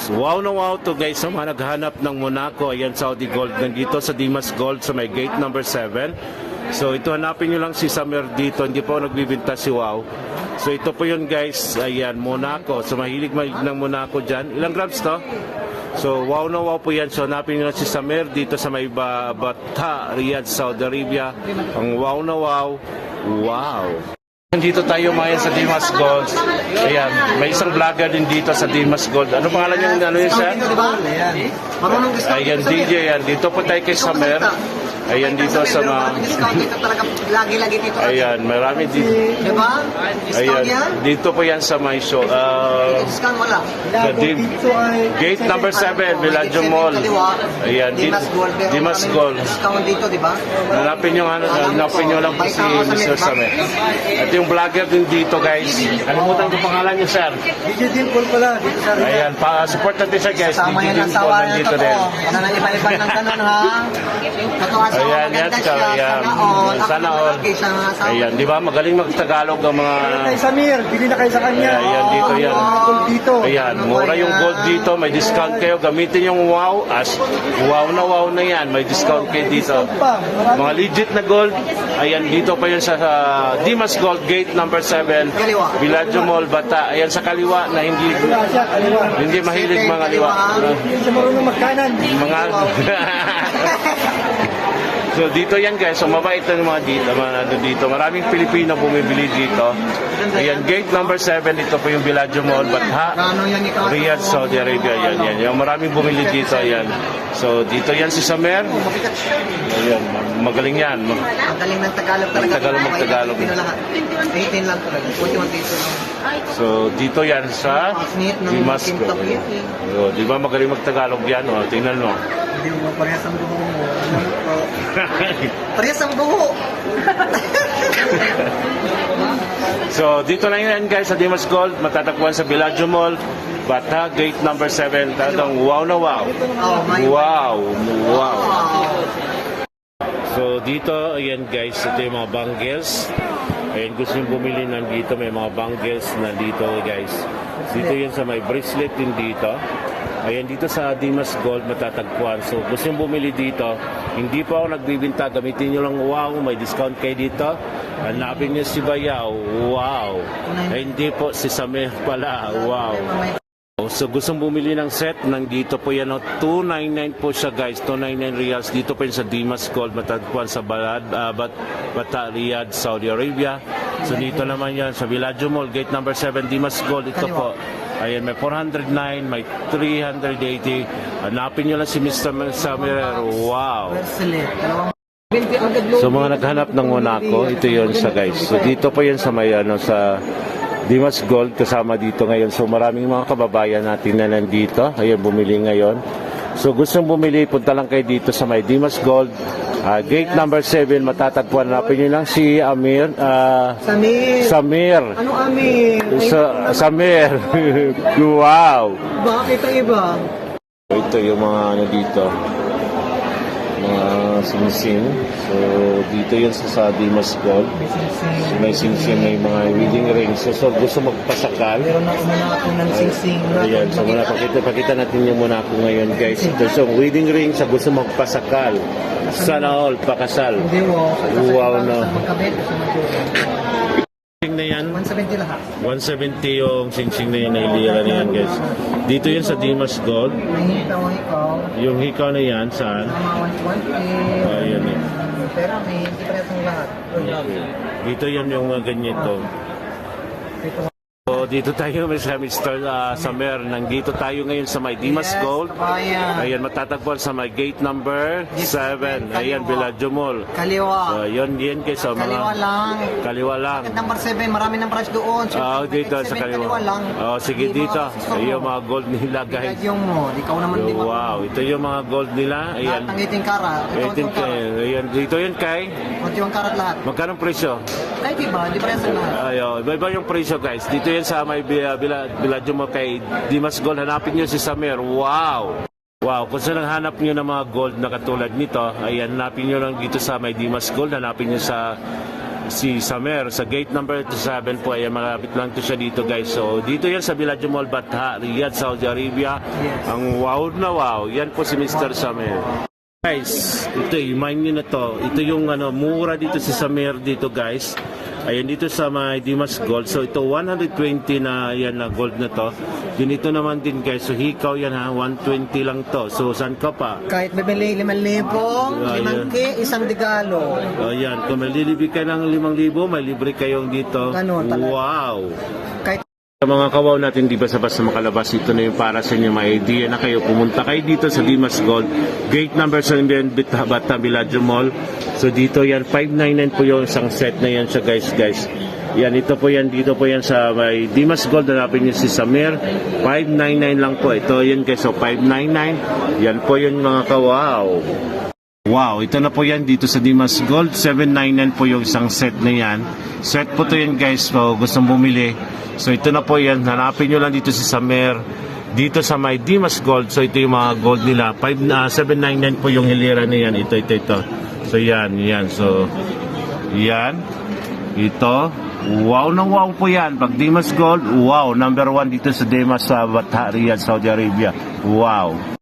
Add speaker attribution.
Speaker 1: Wow na wow to guys sa mga naghanap ng Monaco. Ayan, Saudi Gold. Nandito sa Dimas Gold sa may gate number 7. So ito, hanapin nyo lang si Samer dito. Hindi po nagbibinta si Wow. So ito po yun guys. Ayan, Monaco. So mahilig ng Monaco dyan. Ilang grams to? So wow na wow po yan. So hanapin nyo lang si Samer dito sa may Bata, Riyadh, Saudi Arabia. Ang wow na wow. Wow. Dito tayo mga sa Dimas Gold. Ayan, may isang vlogger din dito sa Dimas Gold. Ano pangalan niya? Ano yun, sir? Ayan, DJ yan. Dito po tayo kay Samer. Ayan, dito sa mga...
Speaker 2: Lagi-lagi dito.
Speaker 1: Ayan, marami dito.
Speaker 2: Diba?
Speaker 1: Ayan, dito po yan sa may show.
Speaker 2: Discount wala.
Speaker 1: Gate number 7, Villaggio Mall. Ayan, Dimas Gold.
Speaker 2: Discount dito, diba?
Speaker 1: Hanapin nyo lang po si Mr. Samer. At yung vlogger din dito guys. Kalimutan ko pangalan niyo, sir.
Speaker 2: DJ Dimple pala, dito sa Rio.
Speaker 1: Ayan, support natin siya guys.
Speaker 2: Sama yan ang sawa na ito po. Ano na iba-iba ng ganun ha?
Speaker 1: Ayan, yes, ayan. Sana all. Ayan, di ba? Magaling mag-Tagalog ang mga...
Speaker 2: Kay Samir, bili na kayo sa kanya.
Speaker 1: Ayan, dito yan.
Speaker 2: Dito.
Speaker 1: Ayan, mura yung gold dito. May discount kayo. Gamitin yung wow. Wow na yan. May discount kayo dito. Mga legit na gold. Ayan, dito pa yun sa Dimas Gold, gate number 7. Villaggio Mall, Bata. Ayan, sa kaliwa na hindi mahilig mga liwa.
Speaker 2: Hindi siya marunong magkanan.
Speaker 1: Mga... So dito yan guys, so mabait na mga dito, maraming Pilipino bumibili dito. Ayan, gate number 7, ito po yung Villaggio Mall, Batha, Riyadh, Saudi Arabia. Yan. Yung maraming bumili dito, ayan. So dito yan si Samer. Ayan, magaling yan.
Speaker 2: Magaling ng Tagalog talaga.
Speaker 1: Mag-Tagalog.
Speaker 2: 18 lang talaga. 41 peso lang.
Speaker 1: So dito yan sa Dimas Gold. So, di ba magaling mag-Tagalog yan? O, tingnan mo.
Speaker 2: Hindi mo parehas ang buho mo. Parehas ang buho.
Speaker 1: So dito na yan guys sa Dimas Gold, matatagpuan sa Villaggio Mall, Bata, gate number 7. Talagang wow na wow. Wow. So dito, ayan guys, ito yung mga bangles. Ayan, gusto nyo bumili nandito, may mga bangles na dito guys. Dito yan sa may bracelet din dito. Ayan, dito sa Dimas Gold matatagpuan. So gusto nyo bumili dito, hindi pa ako nagbibinta, gamitin nyo lang wow, may discount kayo dito. Hanapin nyo si Bayaw, wow. Ay, hindi po, si Samer pala, wow. So gustong bumili ng set, nandito po yan, 299 po siya guys, 299 reals. Dito po yan sa Dimas Gold, matatagpuan sa Bata, Riyadh, Saudi Arabia. So dito naman yan sa Villaggio Mall, gate number 7, Dimas Gold. Ito po, ayan, may 409, may 380. Hanapin nyo lang si Mr. Samer, wow. So mga naghanap ng Monaco, ito yon sa guys. So dito po yan sa may sa Dimas Gold, kasama dito ngayon. So maraming mga kababayan natin na nandito. Ayan, bumili ngayon. So gustong bumili, punta lang kayo dito sa may Dimas Gold. Gate number 7, matatagpuan. Hanapin nyo lang si Amir. Samir.
Speaker 2: Ano Amir?
Speaker 1: Samir. Wow.
Speaker 2: Bakit ang iba?
Speaker 1: Ito yung mga dito. Mga sing-sing. So dito yun sa Dimas Gold. So, may sing-sing, may mga wedding rings. So gusto magpasakal.
Speaker 2: Meron ako muna ako ng sing-sing.
Speaker 1: Ayan, so muna pakita natin yung muna ako ngayon guys. Ito so wedding ring sa gusto magpasakal. Sana all pakasal.
Speaker 2: Hindi mo.
Speaker 1: Wow no.
Speaker 2: Magkabit.
Speaker 1: Sing na yan.
Speaker 2: 170 lahat.
Speaker 1: 170 yung sing-sing na yun na ilira na yan guys. Dito yun sa Dimas Gold.
Speaker 2: May hikaw.
Speaker 1: Yung hikaw na yan saan?
Speaker 2: Mga 120.
Speaker 1: Ayan eh.
Speaker 2: Pero may hindi pa rin lahat.
Speaker 1: Dito yan yung ganito. So dito tayo sa Mr. Samer. Nandito tayo ngayon sa may Dimas Gold. Ayan, matatagpuan sa may gate number 7. Ayan, Villaggio Mall.
Speaker 2: Kaliwa.
Speaker 1: Yun kayo sa mga... Kaliwa lang.
Speaker 2: Gate number 7, marami ng branch doon.
Speaker 1: Dito sa kaliwa.
Speaker 2: lang.
Speaker 1: Sige dito. Yung mga gold nila guys.
Speaker 2: Yung mo, ikaw naman di ba?
Speaker 1: Wow, ito yung mga gold nila. Ayan.
Speaker 2: Lahat ng 18 karat.
Speaker 1: 18 ayan, dito yun kay.
Speaker 2: 21 karat lahat.
Speaker 1: Magkano presyo?
Speaker 2: Ay, di ba? Di pa rin sa lahat.
Speaker 1: Ayo, iba yung presyo guys. Dito yan sa may Villaggio Mall kay Dimas Gold. Hanapin nyo si Samer. Wow! Wow, kung saan hanap nyo ng mga gold na katulad nito, ayan, hanapin nyo lang dito sa may Dimas Gold. Hanapin nyo sa si Samer sa gate number 7 po. Ayan, malapit lang to siya dito guys. So dito yan sa Villaggio Mall, Batha, Riyadh, Saudi Arabia.
Speaker 2: Yes.
Speaker 1: Ang wow na wow. Yan po si Mr. Samer. Guys, ito i-mind nyo na to. Ito yung mura dito si Samer dito guys. Ayan dito sa may Dimas Gold. So ito 120 na yan na gold na to. Ganito naman din guys. So hikaw yan ha, 120 lang to. So saan ka pa?
Speaker 2: Kahit bibili 5,000,
Speaker 1: Ayan.
Speaker 2: 5K, isang regalo.
Speaker 1: Ayan, kung malilibig ka ng 5,000, may libre kayong dito.
Speaker 2: Ganun talaga.
Speaker 1: Wow!
Speaker 2: Kahit
Speaker 1: Sa mga kawaw natin, di ba sa basta makalabas, ito na yung para sa inyo. May idea na kayo. Pumunta kayo dito sa Dimas Gold. Gate number 7, Batha, Villaggio Mall. So dito yan, 599 po yung isang set na yan siya guys. Yan, ito po yan, dito po yan sa may Dimas Gold. Hanapin niyo si Samer. 599 lang po. Ito yan guys, so 599. Yan po yung mga kawaw. Wow, ito na po yan dito sa Dimas Gold. 799 po yung isang set na yan. Set po to yan guys, so gustong bumili. So ito na po yan, hanapin nyo lang dito si Samer dito sa may Dimas Gold. So ito yung mga gold nila, 799 po yung hilera na yan. Ito. So yan. So yan, ito, wow na wow po yan. Pag Dimas Gold, wow, number 1 dito sa Dimas sa Batha, Riyadh, Saudi Arabia. Wow.